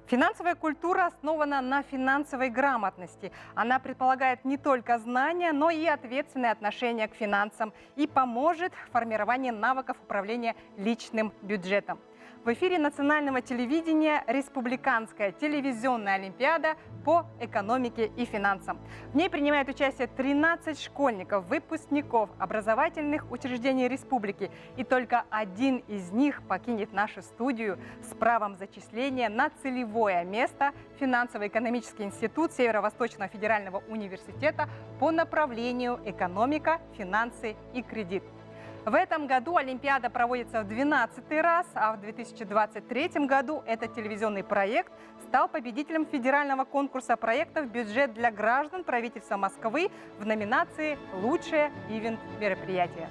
Финансовая культура основана на финансовой грамотности. Она предполагает не только знания, но и ответственное отношение к финансам и поможет в формировании навыков управления личным бюджетом. В эфире национального телевидения Республиканская телевизионная олимпиада по экономике и финансам. В ней принимает участие 13 школьников, выпускников образовательных учреждений республики. И только один из них покинет нашу студию с правом зачисления на целевое место в финансово-экономический институт Северо-Восточного федерального университета по направлению экономика, финансы и кредит. В этом году Олимпиада проводится в 12-й раз, а в 2023 году этот телевизионный проект стал победителем федерального конкурса проектов «Бюджет для граждан» правительства Москвы в номинации «Лучшее ивент-мероприятие».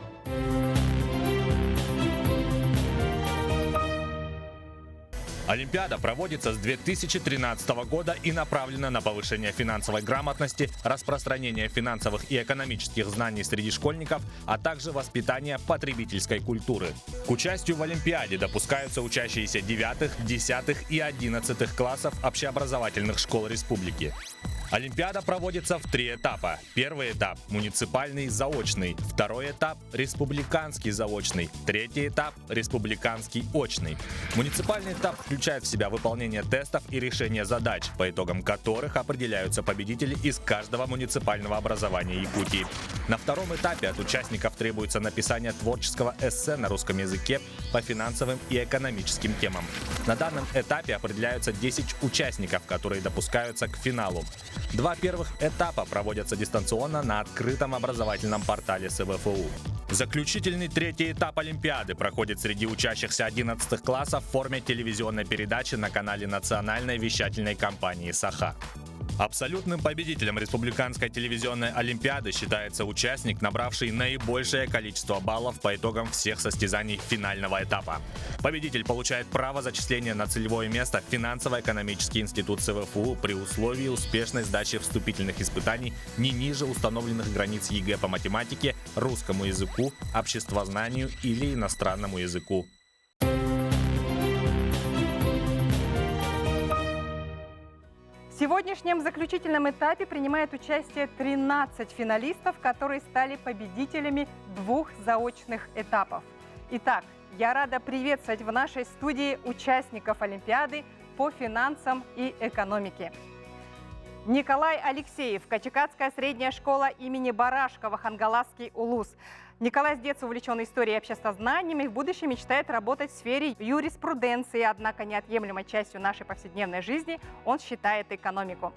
Олимпиада проводится с 2013 года и направлена на повышение финансовой грамотности, распространение финансовых и экономических знаний среди школьников, а также воспитание потребительской культуры. К участию в Олимпиаде допускаются учащиеся 9, 10 и 11 классов общеобразовательных школ республики. Олимпиада проводится в 3 этапа. Первый этап – муниципальный заочный, второй этап – республиканский заочный, третий этап – республиканский очный. Муниципальный этап включает в себя выполнение тестов и решение задач, по итогам которых определяются победители из каждого муниципального образования Якутии. На втором этапе от участников требуется написание творческого эссе на русском языке по финансовым и экономическим темам. На данном этапе определяются 10 участников, которые допускаются к финалу. 2 первых этапа проводятся дистанционно на открытом образовательном портале СВФУ. Заключительный 3-й этап Олимпиады проходит среди учащихся 11 классов в форме телевизионной передачи на канале национальной вещательной компании «Саха». Абсолютным победителем Республиканской телевизионной олимпиады считается участник, набравший наибольшее количество баллов по итогам всех состязаний финального этапа. Победитель получает право зачисления на целевое место в финансово-экономический институт СВФУ при условии успешной сдачи вступительных испытаний не ниже установленных границ ЕГЭ по математике, русскому языку, обществознанию или иностранному языку. В сегодняшнем заключительном этапе принимает участие 13 финалистов, которые стали победителями 2 заочных этапов. Итак, я рада приветствовать в нашей студии участников Олимпиады по финансам и экономике. Николай Алексеев, Качекатская средняя школа имени Барашкова, Хангаласский улус. Николай с детства увлечен историей и обществознанием и в будущем мечтает работать в сфере юриспруденции, однако неотъемлемой частью нашей повседневной жизни он считает экономику.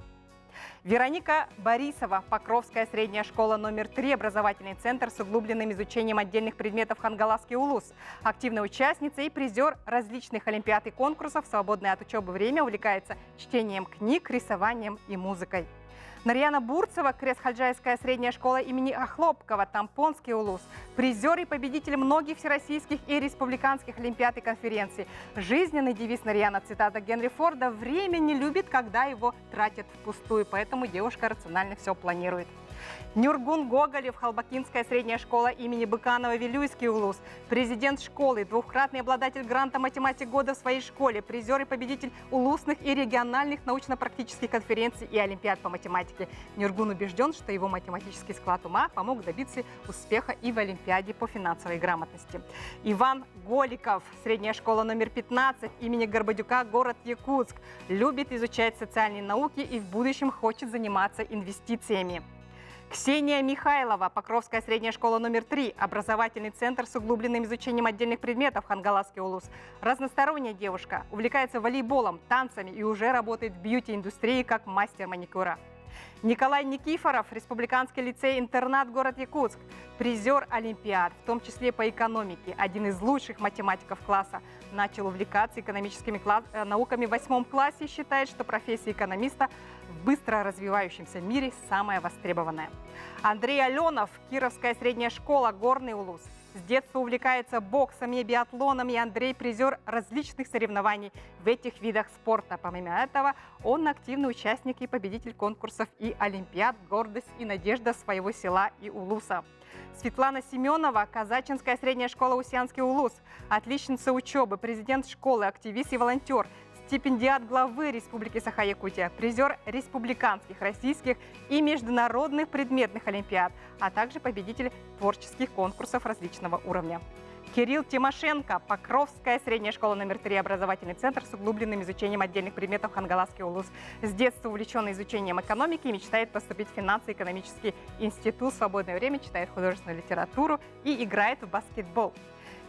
Вероника Борисова, Покровская средняя школа номер 3, образовательный центр с углубленным изучением отдельных предметов Хангаласский улус. Активная участница и призер различных олимпиад и конкурсов, в свободное от учебы время увлекается чтением книг, рисованием и музыкой. Нарьяна Бурцева, Крест-Хаджайская средняя школа имени Охлопкова, Тампонский улус. Призер и победитель многих всероссийских и республиканских олимпиад и конференций. Жизненный девиз Нарьяна, цитата Генри Форда: «Время не любит, когда его тратят впустую», поэтому девушка рационально все планирует. Нюргун Гоголев, Халбакинская средняя школа имени Быканова, Вилюйский улус. Президент школы, двукратный обладатель гранта «Математик года» в своей школе, призер и победитель улусных и региональных научно-практических конференций и олимпиад по математике. Нюргун убежден, что его математический склад ума помог добиться успеха и в олимпиаде по финансовой грамотности. Иван Голиков, средняя школа номер 15 имени Горбадюка, город Якутск. Любит изучать социальные науки и в будущем хочет заниматься инвестициями. Ксения Михайлова, Покровская средняя школа номер 3, образовательный центр с углубленным изучением отдельных предметов Хангаласский улус. Разносторонняя девушка, увлекается волейболом, танцами и уже работает в бьюти-индустрии как мастер маникюра. Николай Никифоров, Республиканский лицей-интернат, город Якутск. Призер олимпиад, в том числе по экономике. Один из лучших математиков класса. Начал увлекаться экономическими науками в 8 классе и считает, что профессия экономиста в быстро развивающемся мире самая востребованная. Андрей Аленов, Кировская средняя школа, горный улус. С детства увлекается боксом и биатлоном, и Андрей призер различных соревнований в этих видах спорта. Помимо этого, он активный участник и победитель конкурсов и олимпиад, гордость и надежда своего села и улуса. Светлана Семенова, Казачинская средняя школа Усянский улус. Отличница учебы, президент школы, активист и волонтер. С стипендиат главы Республики Саха-Якутия, призер республиканских, российских и международных предметных олимпиад, а также победитель творческих конкурсов различного уровня. Кирилл Тимошенко, Покровская средняя школа номер 3, образовательный центр с углубленным изучением отдельных предметов Хангаласский улус. С детства увлеченный изучением экономики и мечтает поступить в финансово-экономический институт. В свободное время читает художественную литературу и играет в баскетбол.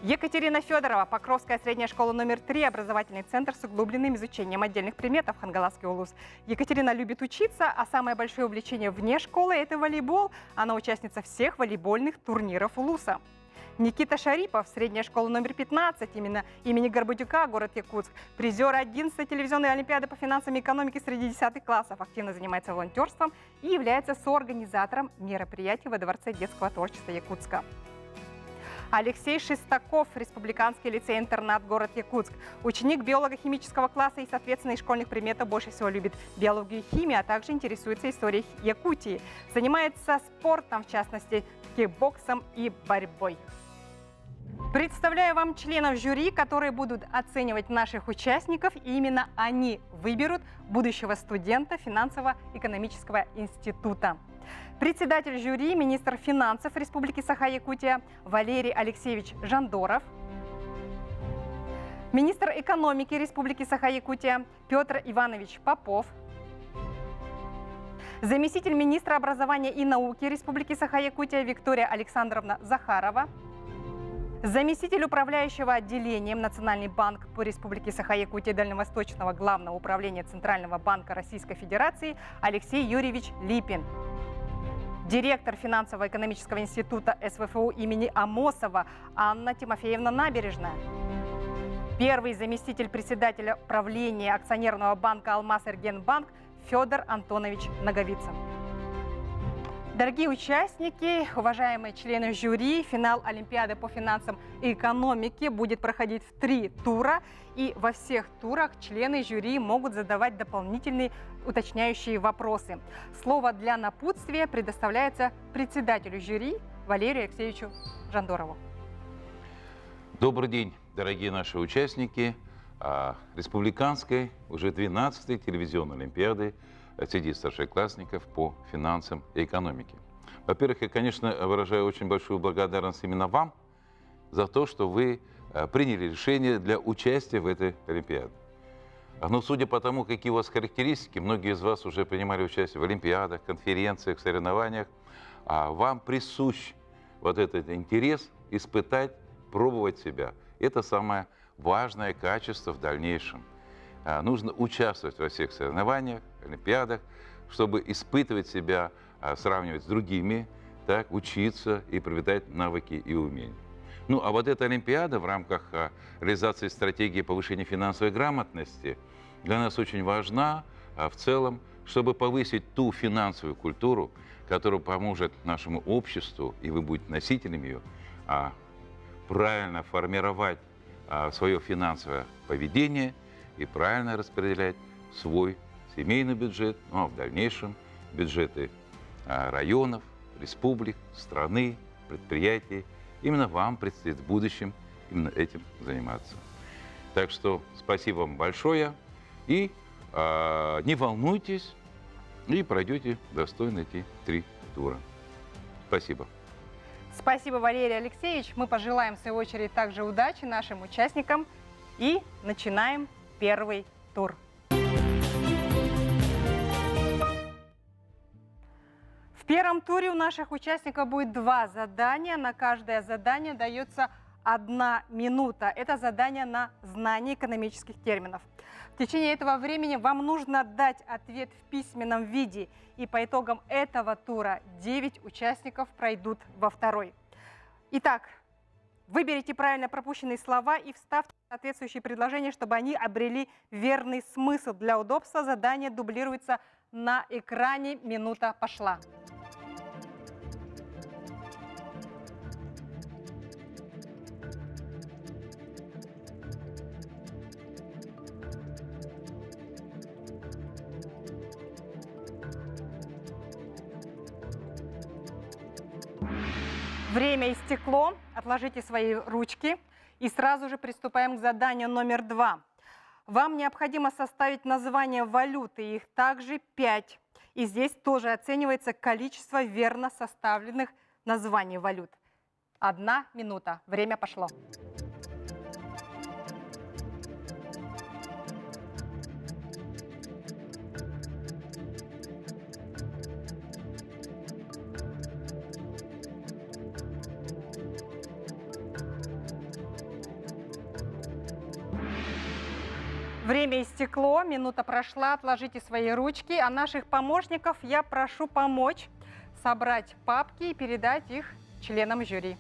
Екатерина Федорова, Покровская средняя школа номер 3, образовательный центр с углубленным изучением отдельных предметов Хангаласский улус. Екатерина любит учиться, а самое большое увлечение вне школы – это волейбол. Она участница всех волейбольных турниров улуса. Никита Шарипов, средняя школа номер 15, имени Горбатюка, город Якутск, призер 11-й телевизионной олимпиады по финансам и экономике среди 10 классов, активно занимается волонтерством и является соорганизатором мероприятий во Дворце детского творчества Якутска. Алексей Шестаков, Республиканский лицей-интернат, город Якутск. Ученик биолого-химического класса и, соответственно, из школьных предметов больше всего любит биологию и химию, а также интересуется историей Якутии. Занимается спортом, в частности, кикбоксом и борьбой. Представляю вам членов жюри, которые будут оценивать наших участников, и именно они выберут будущего студента финансово-экономического института. Председатель жюри, министр финансов Республики Саха-Якутия Валерий Алексеевич Жандоров. Министр экономики Республики Саха-Якутия Петр Иванович Попов. Заместитель министра образования и науки Республики Саха-Якутия Виктория Александровна Захарова. Заместитель управляющего отделением Национальный банк по Республике Саха-Якутия Дальневосточного главного управления Центрального банка Российской Федерации Алексей Юрьевич Липин. Директор финансово-экономического института СВФУ имени Амосова Анна Тимофеевна Набережная. Первый заместитель председателя правления акционерного банка «Алмаз-Эргенбанк» Федор Антонович Наговицын. Дорогие участники, уважаемые члены жюри, финал Олимпиады по финансам и экономике будет проходить в 3 тура. И во всех турах члены жюри могут задавать дополнительные уточняющие вопросы. Слово для напутствия предоставляется председателю жюри Валерию Алексеевичу Жандорову. Добрый день, дорогие наши участники республиканской, уже 12-й телевизионной олимпиады среди старшеклассников по финансам и экономике. Во-первых, я, конечно, выражаю очень большую благодарность именно вам за то, что вы приняли решение для участия в этой олимпиаде. Но судя по тому, какие у вас характеристики, многие из вас уже принимали участие в олимпиадах, конференциях, соревнованиях, вам присущ вот этот интерес испытать, пробовать себя. Это самое важное качество в дальнейшем. Нужно участвовать во всех соревнованиях, олимпиадах, чтобы испытывать себя, сравнивать с другими, так, учиться и приобретать навыки и умения. Ну, а вот эта олимпиада в рамках реализации стратегии повышения финансовой грамотности для нас очень важна в целом, чтобы повысить ту финансовую культуру, которая поможет нашему обществу, и вы будете носителем ее, правильно формировать свое финансовое поведение и правильно распределять свой семейный бюджет, ну а в дальнейшем бюджеты районов, республик, страны, предприятий. Именно вам предстоит в будущем именно этим заниматься. Так что спасибо вам большое. И не волнуйтесь, и пройдете достойно эти 3 тура. Спасибо. Спасибо, Валерий Алексеевич. Мы пожелаем, в свою очередь, также удачи нашим участникам. И начинаем первый тур. В первом туре у наших участников будет 2 задания. На каждое задание дается 1 минута. Это задание на знание экономических терминов. В течение этого времени вам нужно дать ответ в письменном виде. И по итогам этого тура 9 участников пройдут во второй. Итак, выберите правильно пропущенные слова и вставьте соответствующие предложения, чтобы они обрели верный смысл. Для удобства задание дублируется на экране. Минута пошла. Время истекло. Отложите свои ручки и сразу же приступаем к заданию номер 2. Вам необходимо составить название валюты, их также 5. И здесь тоже оценивается количество верно составленных названий валют. 1 минута. Время пошло. Время истекло, минута прошла, отложите свои ручки, а наших помощников я прошу помочь собрать папки и передать их членам жюри.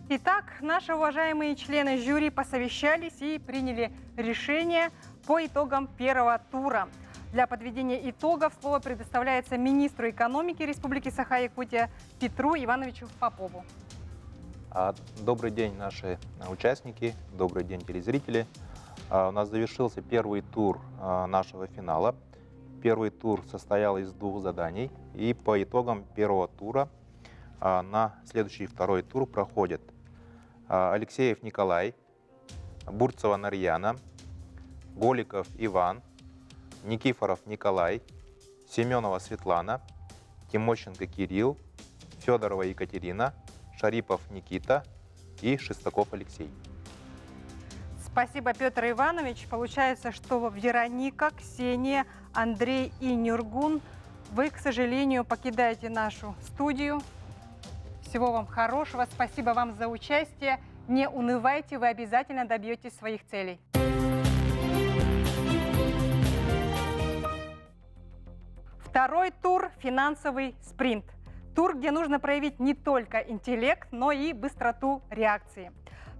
Итак, наши уважаемые члены жюри посовещались и приняли решение по итогам первого тура. Для подведения итогов слово предоставляется министру экономики Республики Саха-Якутия Петру Ивановичу Попову. Добрый день, наши участники, добрый день, телезрители. У нас завершился первый тур нашего финала. Первый тур состоял из 2 заданий, и по итогам первого тура на следующий второй тур проходят Алексеев Николай, Бурцева Нарьяна, Голиков Иван, Никифоров Николай, Семенова Светлана, Тимощенко Кирилл, Федорова Екатерина, Шарипов Никита и Шестаков Алексей. Спасибо, Петр Иванович. Получается, что Вероника, Ксения, Андрей и Нюргун, вы, к сожалению, покидаете нашу студию. Всего вам хорошего. Спасибо вам за участие. Не унывайте, вы обязательно добьетесь своих целей. Второй тур – финансовый спринт. Тур, где нужно проявить не только интеллект, но и быстроту реакции.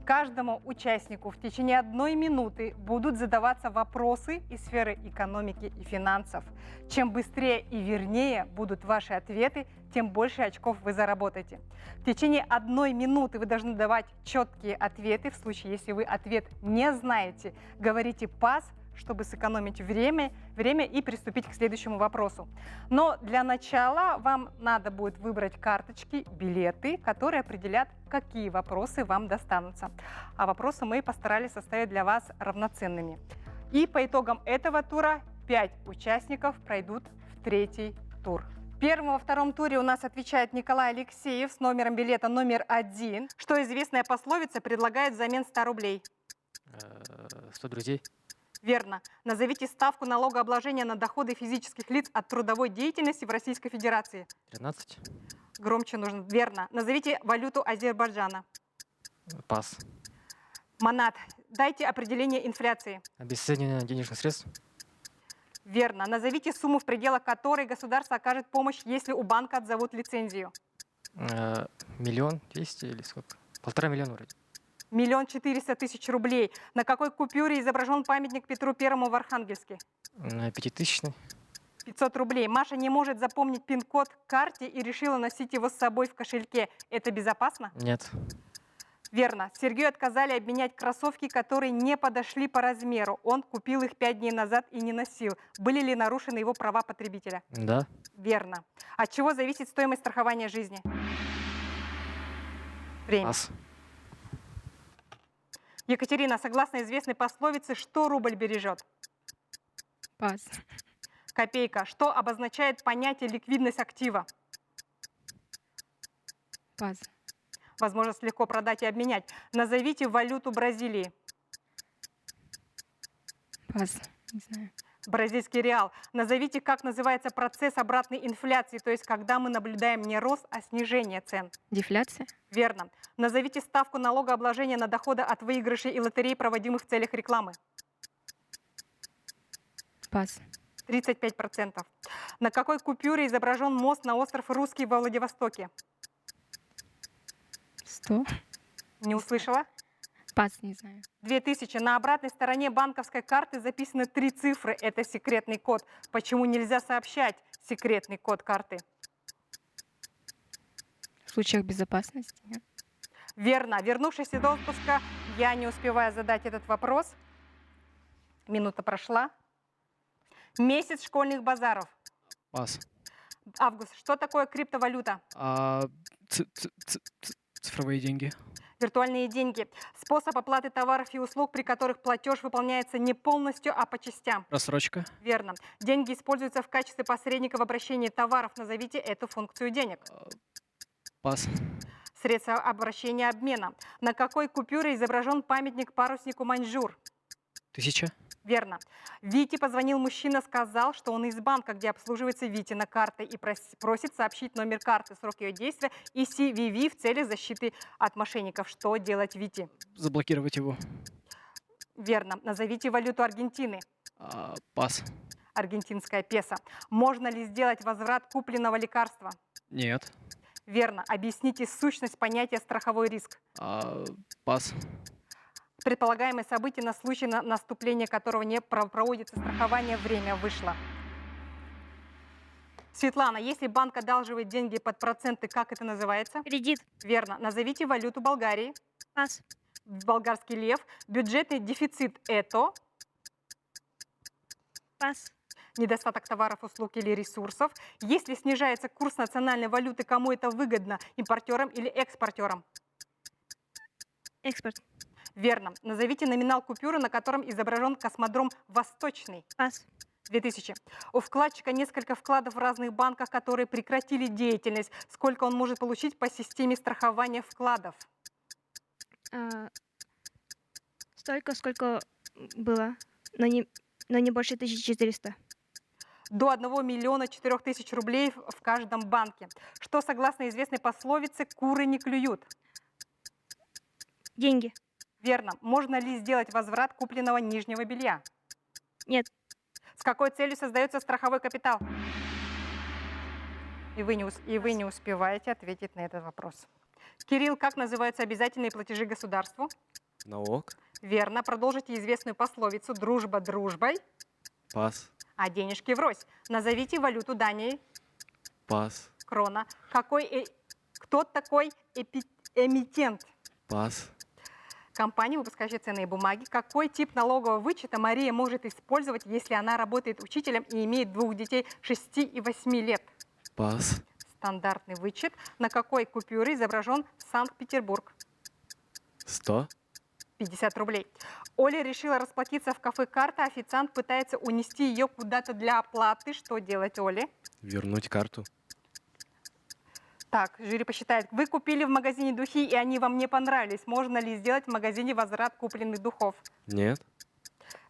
Каждому участнику в течение 1 минуты будут задаваться вопросы из сферы экономики и финансов. Чем быстрее и вернее будут ваши ответы, тем больше очков вы заработаете. В течение 1 минуты вы должны давать четкие ответы. В случае, если вы ответ не знаете, говорите «пас», чтобы сэкономить время и приступить к следующему вопросу. Но для начала вам надо будет выбрать карточки, билеты, которые определят, какие вопросы вам достанутся. А вопросы мы постарались составить для вас равноценными. И по итогам этого тура 5 участников пройдут в 3-й тур. В первом и во втором туре у нас отвечает Николай Алексеев с номером билета номер 1. Что известная пословица предлагает взамен 100 рублей? 100 друзей. Верно. Назовите ставку налогообложения на доходы физических лиц от трудовой деятельности в Российской Федерации. 13. Громче нужно. Верно. Назовите валюту Азербайджана. Пас. Манат. Дайте определение инфляции. Обесценивание денежных средств. Верно. Назовите сумму, в пределах которой государство окажет помощь, если у банка отзовут лицензию. 1 200 000 или сколько? 1,5 миллиона вроде. 1 400 000 рублей. На какой купюре изображен памятник Петру Первому в Архангельске? 5000. 500 рублей. Маша не может запомнить пин-код к карте и решила носить его с собой в кошельке. Это безопасно? Нет. Верно. Сергею отказали обменять кроссовки, которые не подошли по размеру. Он купил их 5 дней назад и не носил. Были ли нарушены его права потребителя? Да. Верно. От чего зависит стоимость страхования жизни? Время. Пас. Екатерина, согласно известной пословице, что рубль бережет? Пас. Копейка. Что обозначает понятие ликвидность актива? Пас. Возможность легко продать и обменять. Назовите валюту Бразилии. Пас. Не знаю. Бразильский реал. Назовите, как называется процесс обратной инфляции, то есть когда мы наблюдаем не рост, а снижение цен. Дефляция. Верно. Назовите ставку налогообложения на доходы от выигрышей и лотерей, проводимых в целях рекламы. Пас. 35%. На какой купюре изображен мост на остров Русский во Владивостоке? 100. Не услышала? Пас. Не знаю. 2000. На обратной стороне банковской карты записаны 3 цифры. Это секретный код. Почему нельзя сообщать секретный код карты? В случаях безопасности. Нет? Верно. Вернувшись из отпуска, я не успеваю задать этот вопрос. Минута прошла. Месяц школьных базаров. Пас. Август. Что такое криптовалюта? Цифровые деньги. Виртуальные деньги. Способ оплаты товаров и услуг, при которых платеж выполняется не полностью, а по частям. Рассрочка. Верно. Деньги используются в качестве посредника в обращении товаров. Назовите эту функцию денег. Пас. Средства обращения обмена. На какой купюре изображен памятник паруснику Маньчжур? 1000. Верно. Вите позвонил мужчина, сказал, что он из банка, где обслуживается Витина карта, и просит сообщить номер карты, срок ее действия и CVV в целях защиты от мошенников. Что делать Вите? Заблокировать его. Верно. Назовите валюту Аргентины. Пас. Аргентинская песо. Можно ли сделать возврат купленного лекарства? Нет. Верно. Объясните сущность понятия страховой риск. Пас. Предполагаемое событие, на случай наступления которого не проводится страхование, время вышло. Светлана, если банк одалживает деньги под проценты, как это называется? Кредит. Верно. Назовите валюту Болгарии. Пас. Болгарский лев. Бюджетный дефицит – это Пас. недостаток товаров, услуг или ресурсов. Если снижается курс национальной валюты, кому это выгодно? Импортерам или экспортерам? Экспорт. Верно. Назовите номинал купюры, на котором изображен космодром «Восточный». Пас. 2000. У вкладчика несколько вкладов в разных банках, которые прекратили деятельность. Сколько он может получить по системе страхования вкладов? Столько, сколько было, но не больше 1400. До 1 миллиона 4 тысяч рублей в каждом банке. Что, согласно известной пословице, куры не клюют? Деньги. Верно. Можно ли сделать возврат купленного нижнего белья? Нет. С какой целью создается страховой капитал? И вы не успеваете ответить на этот вопрос. Кирилл, как называются обязательные платежи государству? Налог. Верно. Продолжите известную пословицу «дружба дружбой, Пас. а денежки врозь». Назовите валюту Дании. Пас. Крона. Кто такой эмитент? Пас. Компания, выпускающая ценные бумаги. Какой тип налогового вычета Мария может использовать, если она работает учителем и имеет 2 детей 6 и 8 лет? Пас. Стандартный вычет. На какой купюре изображен Санкт-Петербург? 100. 50 рублей. Оля решила расплатиться в кафе «Карта». Официант пытается унести ее куда-то для оплаты. Что делать Оле? Вернуть карту. Так, жюри посчитает. Вы купили в магазине духи, и они вам не понравились. Можно ли сделать в магазине возврат купленных духов? Нет.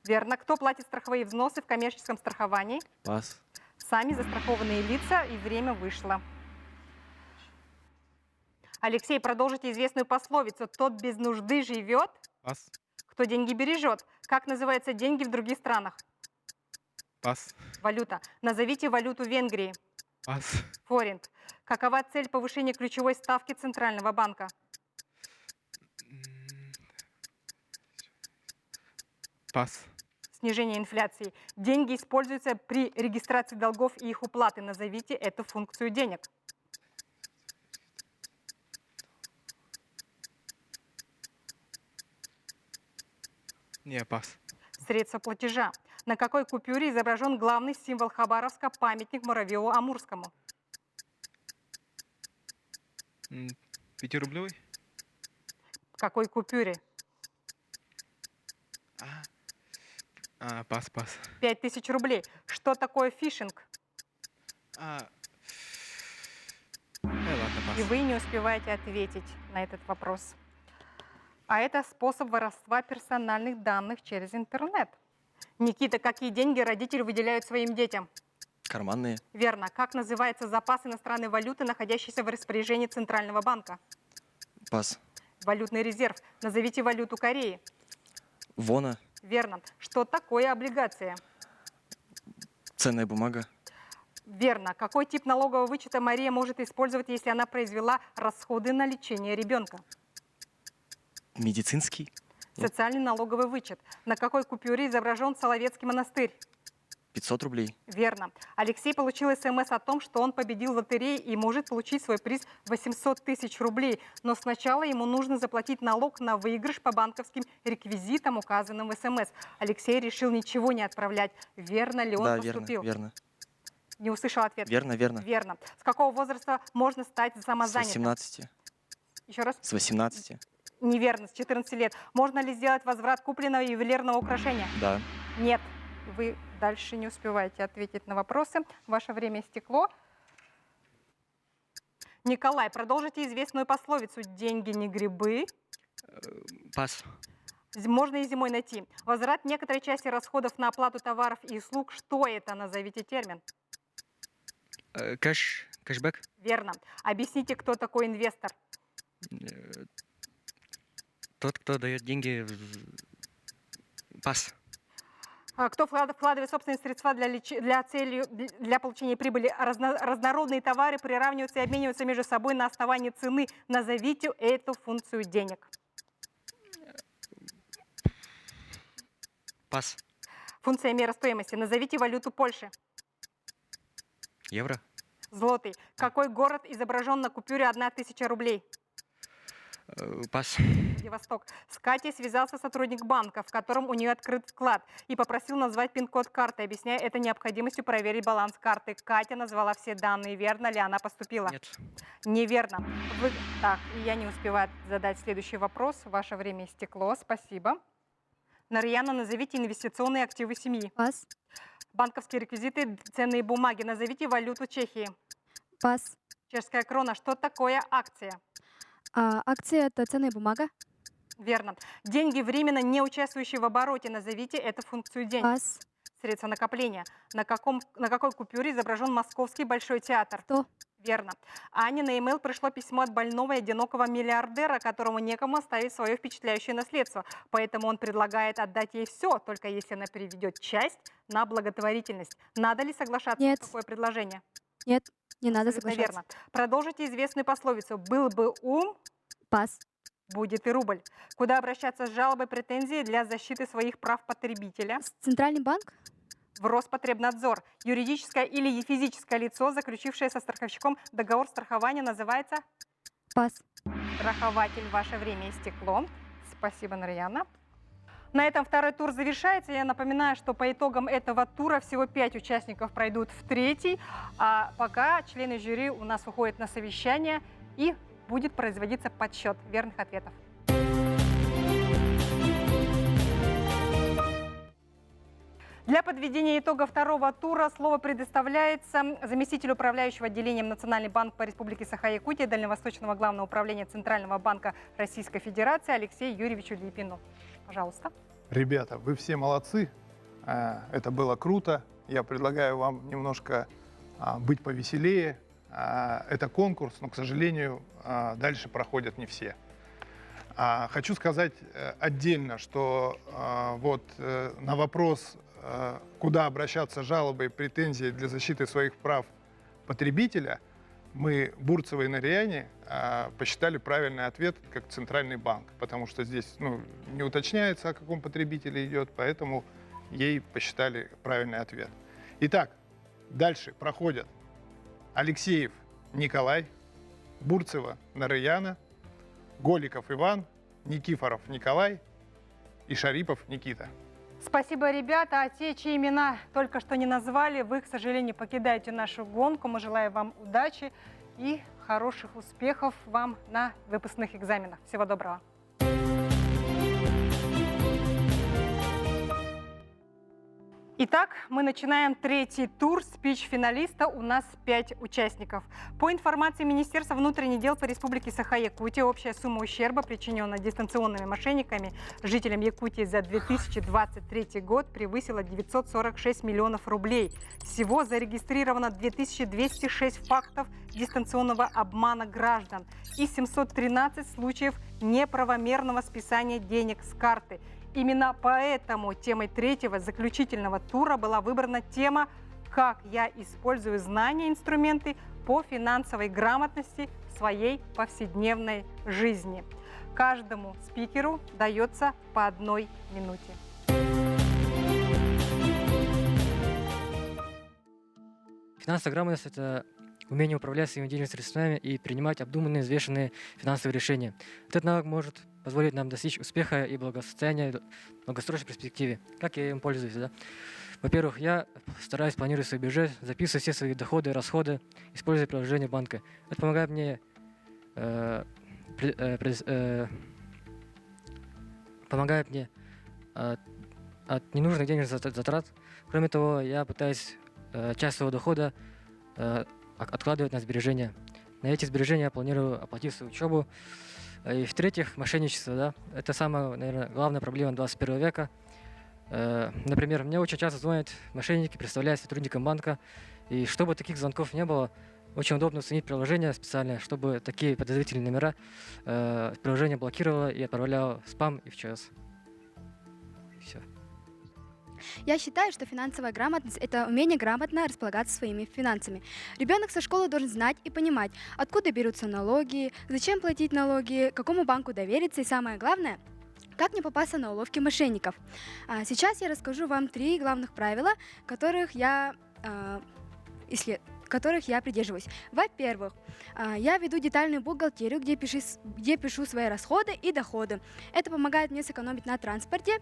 Верно. Кто платит страховые взносы в коммерческом страховании? Пас. Сами застрахованные лица, и время вышло. Алексей, продолжите известную пословицу. Тот без нужды живет, Пас. кто деньги бережет. Как называются деньги в других странах? Пас. Валюта. Назовите валюту Венгрии. Пас. Форинт. Какова цель повышения ключевой ставки Центрального банка? Пас. Снижение инфляции. Деньги используются при регистрации долгов и их уплаты. Назовите эту функцию денег. Не, пас. Средства платежа. На какой купюре изображен главный символ Хабаровска – памятник Муравьеву-Амурскому? 5-рублевый? Какой купюре? Пас. 5000 рублей. Что такое фишинг? Ладно, И вы не успеваете ответить на этот вопрос. А это способ воровства персональных данных через интернет. Никита, какие деньги родители выделяют своим детям? Карманные. Верно. Как называется запас иностранной валюты, находящийся в распоряжении Центрального банка? Пас. Валютный резерв. Назовите валюту Кореи. Вона. Верно. Что такое облигация? Ценная бумага. Верно. Какой тип налогового вычета Мария может использовать, если она произвела расходы на лечение ребенка? Медицинский. Социальный налоговый вычет. На какой купюре изображен Соловецкий монастырь? 500 рублей. Верно. Алексей получил СМС о том, что он победил в лотерее и может получить свой приз 800 тысяч рублей. Но сначала ему нужно заплатить налог на выигрыш по банковским реквизитам, указанным в СМС. Алексей решил ничего не отправлять. Верно ли он Да, поступил? верно. Не услышал ответ. Верно. Верно. С какого возраста можно стать С самозанятым? 18. Еще раз. С 18. Неверно, с 14 лет. Можно ли сделать возврат купленного ювелирного украшения? Да. Нет. Вы дальше не успеваете ответить на вопросы. Ваше время истекло. Николай, продолжите известную пословицу «деньги не грибы». Пас. Можно и зимой найти. Возврат некоторой части расходов на оплату товаров и услуг. Что это? Назовите термин. Кэшбэк. Верно. Объясните, кто такой инвестор. Тот, кто дает деньги. Пас. Кто вкладывает собственные средства для получения прибыли. Разнородные товары приравниваются и обмениваются между собой на основании цены. Назовите эту функцию денег. Пас. Функция меры стоимости. Назовите валюту Польши. Евро. Злотый. Какой город изображен на купюре 1000 рублей? Пас. Владивосток. С Катей связался сотрудник банка, в котором у нее открыт вклад, и попросил назвать пин-код карты, объясняя это необходимостью проверить баланс карты. Катя назвала все данные. Верно ли она поступила? Нет. Неверно. Так, и я не успеваю задать следующий вопрос. Ваше время истекло. Спасибо. Нарьяна, назовите инвестиционные активы семьи. Пас. Банковские реквизиты, ценные бумаги. Назовите валюту Чехии. Пас. Чешская крона. Что такое акция? Акция – это ценная бумага. Верно. Деньги, временно не участвующие в обороте. Назовите эту функцию денег. Пас. Средства накопления. На какой купюре изображен Московский Большой театр? 100. Верно. Ане на e-mail пришло письмо от больного и одинокого миллиардера, которому некому оставить свое впечатляющее наследство. Поэтому он предлагает отдать ей все, только если она переведет часть на благотворительность. Надо ли соглашаться Нет. на такое предложение? Нет, не надо Абсолютно соглашаться. верно. Продолжите известную пословицу. Был бы ум, Пас. будет и рубль. Куда обращаться с жалобой, претензией для защиты своих прав потребителя? Центральный банк. В Роспотребнадзор. Юридическое или физическое лицо, заключившее со страховщиком договор страхования, называется Пас. страхователь. Ваше время истекло. Спасибо, Нарьяна. На этом второй тур завершается. Я напоминаю, что по итогам этого тура всего 5 участников пройдут в третий. А пока члены жюри у нас уходят на совещание и будет производиться подсчет верных ответов. Для подведения итога второго тура слово предоставляется заместителю управляющего отделением Национальный банк по Республике Саха-Якутия Дальневосточного главного управления Центрального банка Российской Федерации Алексею Юрьевичу Липину. Пожалуйста. Ребята, вы все молодцы. Это было круто. Я предлагаю вам немножко быть повеселее. Это конкурс, но, к сожалению, дальше проходят не все. Хочу сказать отдельно, что вот на вопрос, куда обращаться с жалобой и претензией для защиты своих прав потребителя, мы, Бурцева и Нарьяне, посчитали правильный ответ как Центральный банк, потому что здесь не уточняется, о каком потребителе идет, поэтому ей посчитали правильный ответ. Итак, дальше проходят Алексеев Николай, Бурцева Нарьяна, Голиков Иван, Никифоров Николай и Шарипов Никита. Спасибо, ребята. А те, чьи имена только что не назвали, вы, к сожалению, покидаете нашу гонку. Мы желаем вам удачи и хороших успехов вам на выпускных экзаменах. Всего доброго. Итак, мы начинаем третий тур. Спич-финалиста. У нас 5 участников. По информации Министерства внутренних дел по Республике Саха-Якутия, общая сумма ущерба, причиненная дистанционными мошенниками жителям Якутии за 2023 год, превысила 946 миллионов рублей. Всего зарегистрировано 2206 фактов дистанционного обмана граждан и 713 случаев неправомерного списания денег с карты. Именно поэтому темой третьего заключительного тура была выбрана тема «Как я использую знания и инструменты по финансовой грамотности в своей повседневной жизни». Каждому спикеру дается по 1 минуте. Финансовая грамотность – это умение управлять своими денежными средствами и принимать обдуманные, взвешенные финансовые решения. Этот навык может позволить нам достичь успеха и благосостояния в долгосрочной перспективе. Как я им пользуюсь? Да? Во-первых, я стараюсь планировать свой бюджет, записывать все свои доходы и расходы, используя приложение банка. Это помогает мне помогает мне от ненужных денежных затрат. Кроме того, я пытаюсь часть своего дохода откладывать на сбережения. На эти сбережения я планирую оплатить свою учебу. И в-третьих, мошенничество. Да? Это самая, наверное, главная проблема 21 века. Например, мне очень часто звонят мошенники, представляясь сотрудником банка. И чтобы таких звонков не было, очень удобно установить приложение специальное, чтобы такие подозрительные номера приложение блокировало и отправляло в спам и в ЧС. Все. Я считаю, что финансовая грамотность – это умение грамотно располагаться своими финансами. Ребенок со школы должен знать и понимать, откуда берутся налоги, зачем платить налоги, какому банку довериться и, самое главное, как не попасться на уловки мошенников. Сейчас я расскажу вам 3 главных правила, которых я придерживаюсь. Во-первых, я веду детальную бухгалтерию, где пишу свои расходы и доходы. Это помогает мне сэкономить на транспорте.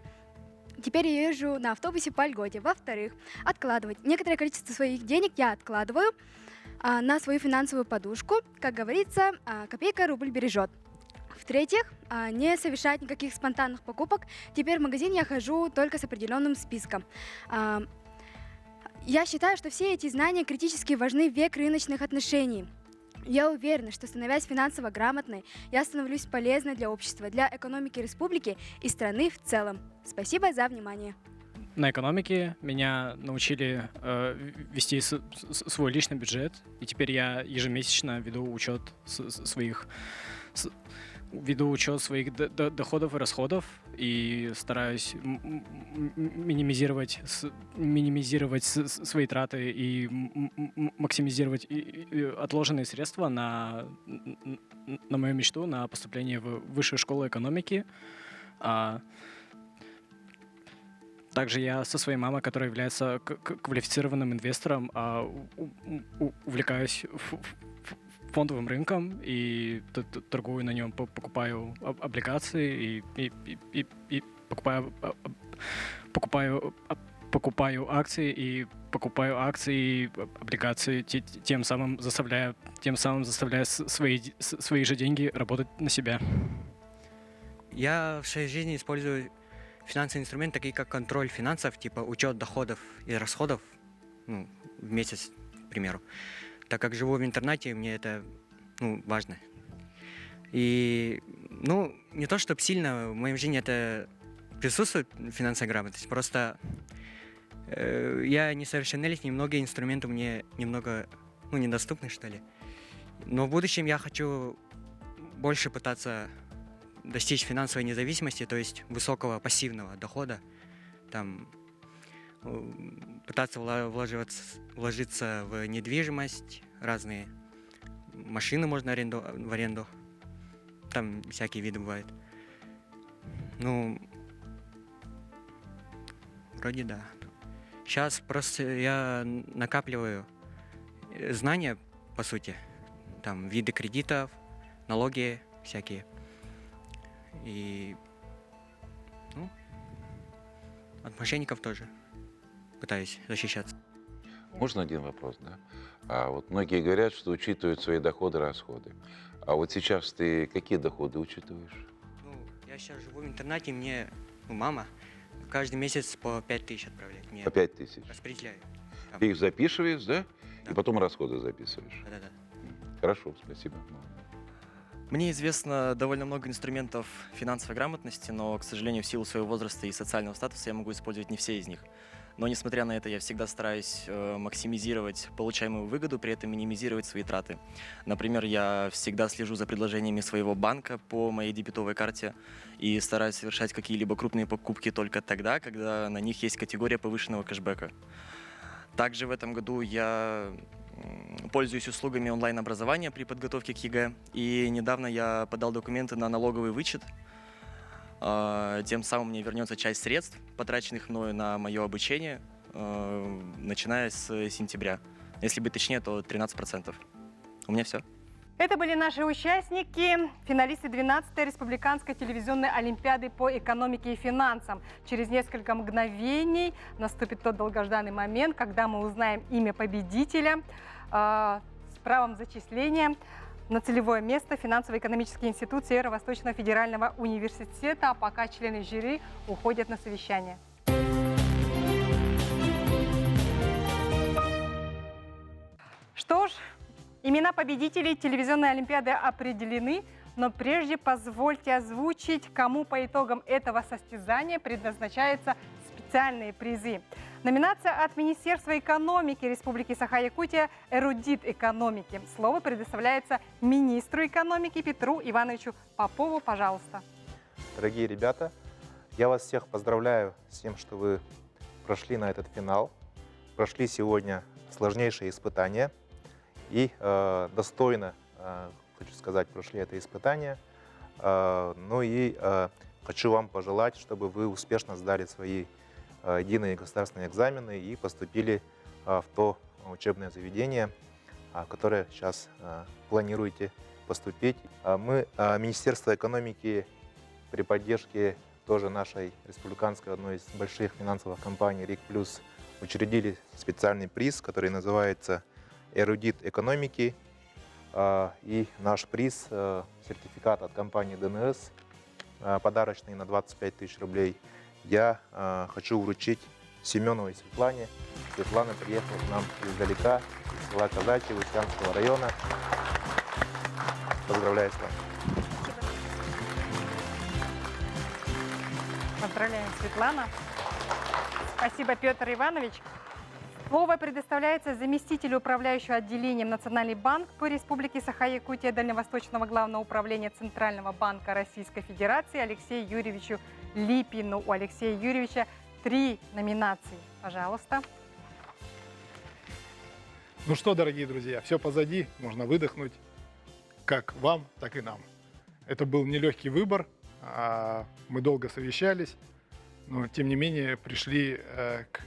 Теперь я езжу на автобусе по льготе. Во-вторых, откладывать. Некоторое количество своих денег я откладываю на свою финансовую подушку. Как говорится, копейка рубль бережет. В-третьих, не совершать никаких спонтанных покупок. Теперь в магазин я хожу только с определенным списком. Я считаю, что все эти знания критически важны в век рыночных отношений. Я уверена, что, становясь финансово грамотной, я становлюсь полезной для общества, для экономики республики и страны в целом. Спасибо за внимание. На экономике меня научили вести свой личный бюджет, и теперь я ежемесячно веду учет своих доходов и расходов и стараюсь минимизировать свои траты и максимизировать отложенные средства на мою мечту, на поступление в высшую школу экономики. Также я со своей мамой, которая является квалифицированным инвестором, увлекаюсь фондовым рынком и торгую на нем, покупаю облигации и покупаю акции и облигации, тем самым заставляя свои же деньги работать на себя. Я в своей жизни использую финансовые инструменты, такие как контроль финансов, типа учет доходов и расходов в месяц, к примеру. Так как живу в интернате, мне это важно. И, не то, чтобы сильно в моей жизни это присутствует, финансовая грамотность, просто я несовершеннолетний, многие инструменты мне немного, недоступны, что ли. Но в будущем я хочу больше пытаться достичь финансовой независимости, то есть высокого пассивного дохода, пытаться вложиться в недвижимость, разные машины можно в аренду, там всякие виды бывают. Вроде да. Сейчас просто я накапливаю знания, по сути, виды кредитов, налоги всякие. И, от мошенников тоже пытаюсь защищаться. Можно один вопрос, да? Вот многие говорят, что учитывают свои доходы, расходы. А вот сейчас ты какие доходы учитываешь? Я сейчас живу в интернате, мне мама каждый месяц по 5000 отправляет. Мне По 5000? распределяю. Ты их записываешь, да? Да. И потом расходы записываешь? Да. Хорошо, спасибо. Мне известно довольно много инструментов финансовой грамотности, но, к сожалению, в силу своего возраста и социального статуса я могу использовать не все из них. Но, несмотря на это, я всегда стараюсь максимизировать получаемую выгоду, при этом минимизировать свои траты. Например, я всегда слежу за предложениями своего банка по моей дебетовой карте и стараюсь совершать какие-либо крупные покупки только тогда, когда на них есть категория повышенного кэшбэка. Также в этом году я пользуюсь услугами онлайн-образования при подготовке к ЕГЭ, и недавно я подал документы на налоговый вычет. Тем самым мне вернется часть средств, потраченных мною на мое обучение, начиная с сентября. Если быть точнее, то 13%. У меня все. Это были наши участники, финалисты 12-й республиканской телевизионной олимпиады по экономике и финансам. Через несколько мгновений наступит тот долгожданный момент, когда мы узнаем имя победителя с правом зачисления на целевое место финансово-экономический институт Северо-Восточного федерального университета, а пока члены жюри уходят на совещание. Что ж, имена победителей телевизионной олимпиады определены, но прежде позвольте озвучить, кому по итогам этого состязания предназначаются специальные призы. Номинация от Министерства экономики Республики Саха-Якутия «Эрудит экономики». Слово предоставляется министру экономики Петру Ивановичу Попову. Пожалуйста. Дорогие ребята, я вас всех поздравляю с тем, что вы прошли на этот финал, прошли сегодня сложнейшие испытания и достойно, хочу сказать, прошли это испытание. Ну и хочу вам пожелать, чтобы вы успешно сдали свои единые государственные экзамены и поступили в то учебное заведение, в которое сейчас планируете поступить. Мы, Министерство экономики, при поддержке тоже нашей республиканской, одной из больших финансовых компаний РИК+, учредили специальный приз, который называется «Эрудит экономики». И наш приз, сертификат от компании ДНС, подарочный на 25 тысяч рублей, я хочу вручить Семеновой Светлане. Светлана приехала к нам издалека, из села Казачье, Устянского района. Поздравляю с вами. Поздравляем, Светлана. Спасибо, Петр Иванович. Слово предоставляется заместителю управляющего отделением Национальный банк по Республике Саха-Якутия Дальневосточного главного управления Центрального банка Российской Федерации Алексею Юрьевичу Липину. У Алексея Юрьевича 3 номинации. Пожалуйста. Ну что, дорогие друзья, все позади, можно выдохнуть, как вам, так и нам. Это был нелегкий выбор, мы долго совещались, но тем не менее пришли к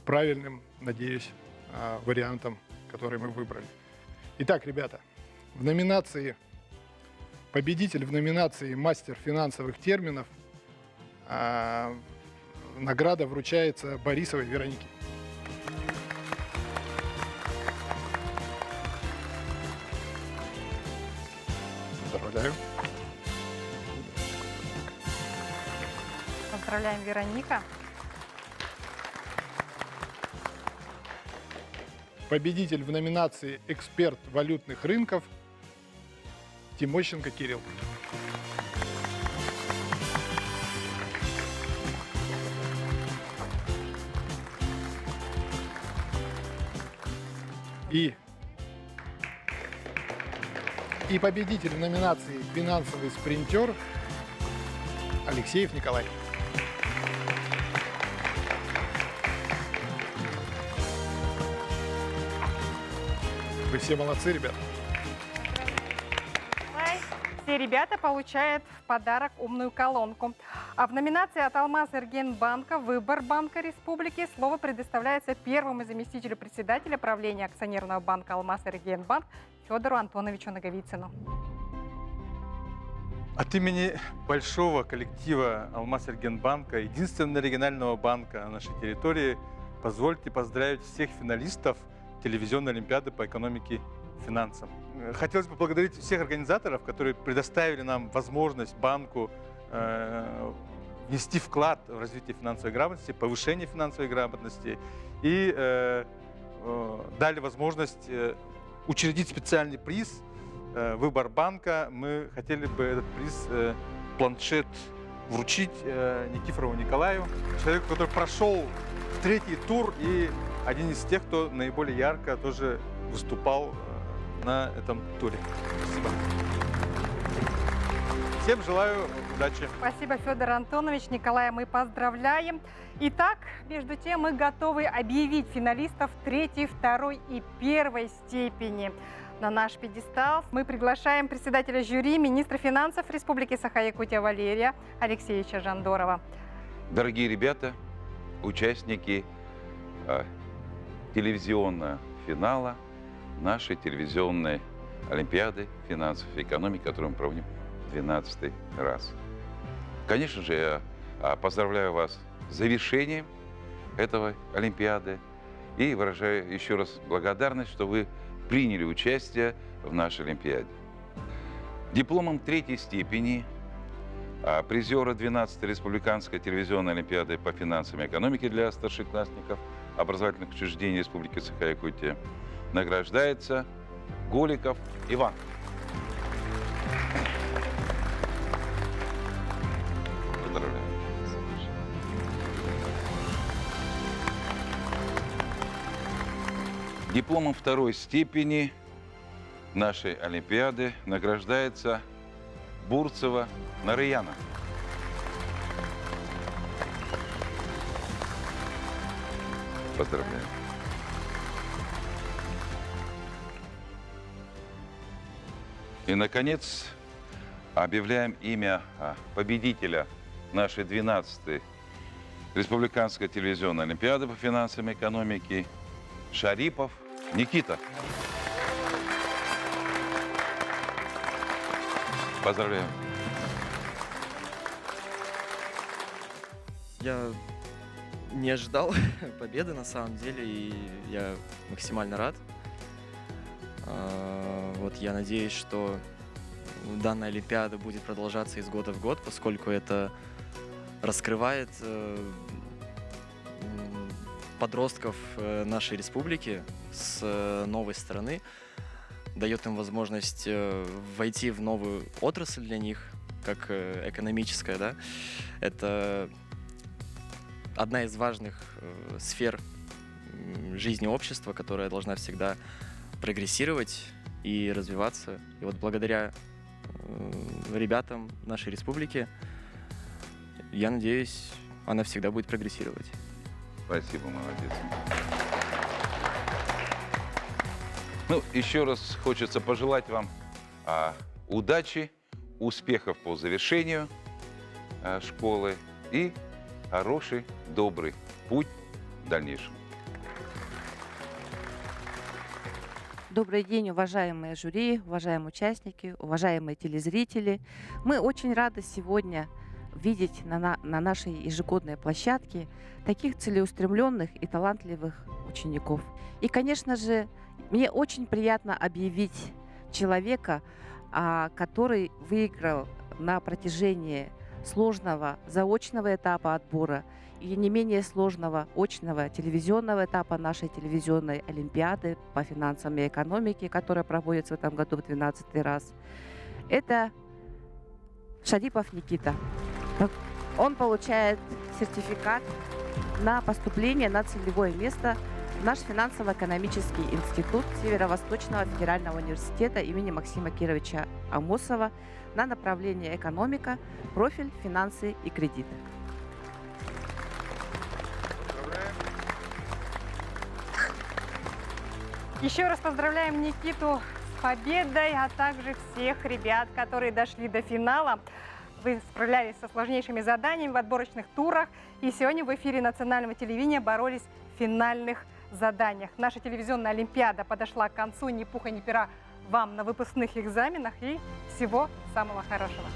правильным, надеюсь, вариантам, которые мы выбрали. Итак, ребята, в номинации победитель в номинации «Мастер финансовых терминов» награда вручается Борисовой Веронике. Поздравляю. Поздравляем, Вероника. Победитель в номинации «Эксперт валютных рынков» Тимощенко Кирилл. И победитель в номинации «Финансовый спринтер» Алексеев Николай. Вы все молодцы, ребят. Все ребята получают в подарок умную колонку. А в номинации от Алмаз-Эргенбанка «Выбор Банка Республики» слово предоставляется первому заместителю председателя правления акционерного банка «Алмаз-Эргенбанк» Федору Антоновичу Наговицыну. От имени большого коллектива Алмаз-Эргенбанка, единственного регионального банка на нашей территории, позвольте поздравить всех финалистов телевизионной олимпиады по экономике и финансам. Хотелось бы поблагодарить всех организаторов, которые предоставили нам возможность банку внести вклад в развитие финансовой грамотности, повышение финансовой грамотности и дали возможность учредить специальный приз «Выбор банка». Мы хотели бы этот приз, планшет, вручить Никифорову Николаю, человеку, который прошел в 3-й тур и один из тех, кто наиболее ярко тоже выступал на этом туре. Спасибо. Всем желаю удачи. Спасибо, Федор Антонович. Николая мы поздравляем. Итак, между тем мы готовы объявить финалистов 3-й, 2-й и 1-й степени. На наш пьедестал мы приглашаем председателя жюри, министра финансов Республики Саха-Якутия Валерия Алексеевича Жандорова. Дорогие ребята, участники телевизионного финала нашей телевизионной олимпиады финансов и экономики, которую мы проводим 12-й раз. Конечно же, я поздравляю вас с завершением этого олимпиады и выражаю еще раз благодарность, что вы приняли участие в нашей Олимпиаде. Дипломом третьей степени призера 12-й Республиканской телевизионной олимпиады по финансам и экономике для старшеклассников образовательных учреждений Республики Саха-Якутия награждается Голиков Иван. Поздравляю. Дипломом второй степени нашей Олимпиады награждается Бурцева Нараяна. Поздравляю. И, наконец, объявляем имя победителя нашей 12-й Республиканской телевизионной олимпиады по финансам и экономике Шарипов Никита. Поздравляю. Я не ожидал победы на самом деле, и я максимально рад. Вот я надеюсь, что данная Олимпиада будет продолжаться из года в год, поскольку это раскрывает подростков нашей республики с новой стороны, дает им возможность войти в новую отрасль для них, как экономическая, да. Это одна из важных сфер жизни общества, которая должна всегда прогрессировать и развиваться. И вот благодаря ребятам нашей республики, я надеюсь, она всегда будет прогрессировать. Спасибо, молодец. Ну, еще раз хочется пожелать вам удачи, успехов по завершению школы и хороший, добрый путь в дальнейшем. Добрый день, уважаемые жюри, уважаемые участники, уважаемые телезрители. Мы очень рады сегодня видеть на нашей ежегодной площадке таких целеустремленных и талантливых учеников. И, конечно же, мне очень приятно объявить человека, который выиграл на протяжении сложного заочного этапа отбора и не менее сложного очного телевизионного этапа нашей телевизионной олимпиады по финансам и экономике, которая проводится в этом году в 12-й раз. Это Шарипов Никита. Он получает сертификат на поступление на целевое место в наш финансово-экономический институт Северо-Восточного федерального университета имени Максима Кировича Амосова на направление экономика, профиль финансы и кредиты. Еще раз поздравляем Никиту с победой, а также всех ребят, которые дошли до финала. Вы справлялись со сложнейшими заданиями в отборочных турах. И сегодня в эфире национального телевидения боролись в финальных заданиях. Наша телевизионная олимпиада подошла к концу. Ни пуха, ни пера вам на выпускных экзаменах. И всего самого хорошего.